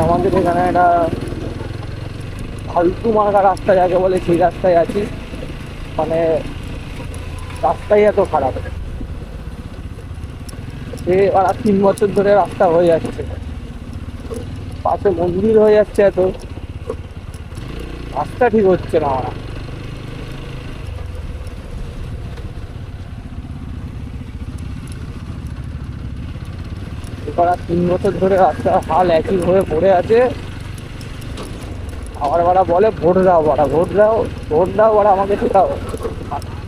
আমাদের এখানে একটা ফালতু মার্কা রাস্তা যাকে বলে সেই রাস্তায় আছি। মানে রাস্তাই এত খারাপ, সে আর 3 বছর ধরে রাস্তা হয়ে যাচ্ছে, পাশে মন্দির হয়ে যাচ্ছে, এত রাস্তা ঠিক হচ্ছে না। আমার এবার আর 3 বছর ধরে রাস্তার হাল একই হয়ে পড়ে আছে। আবার ওরা বলে ভোট দাও, ওরা ভোট দাও, ভোট দাও, ওরা আমাকে শেখাও,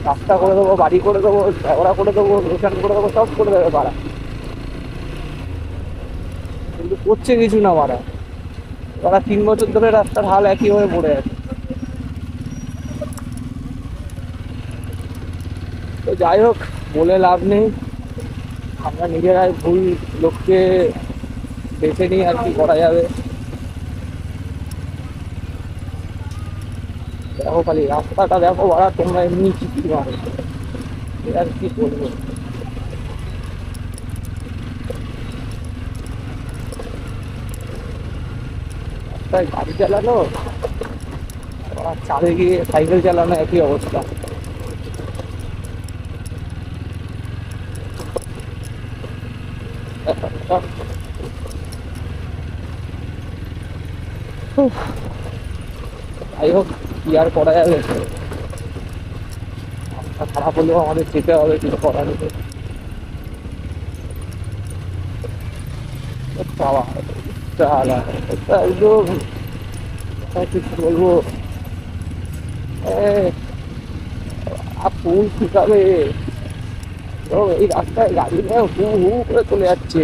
রাস্তা করে দেবো, বাড়ি করে দেবো, ওরা করে দেবো, রেশন করে দেবো, সব করে দেবে পাড়া, কিন্তু করছে কিছু না মারা। ওরা 3 বছর ধরে রাস্তার হাল একই হয়ে পড়ে আছে। তো যাই হোক, বলে লাভ নেই, আমরা নিজেরাই ভুল লোককে বেছে নিই, আর কি করা যাবে। দেখো খালি রাস্তাটা দেখো, ওরা তোমরা এমনি চিঠি মারো, আর কি বলবো। রাস্তায় গাড়ি চালানো আর চাঁদে গিয়ে সাইকেল চালানো একই অবস্থা। উফ, যাই হোক, কি আর করা যাবে, রাস্তা খারাপ হলেও আমাদের যেতে হবে, কিছু করার নেই। বাবা, একদম কিছু বলবো, ফুল শুকাবে, এই রাস্তায় গাড়ি নিয়ে হু হু করে চলে যাচ্ছে।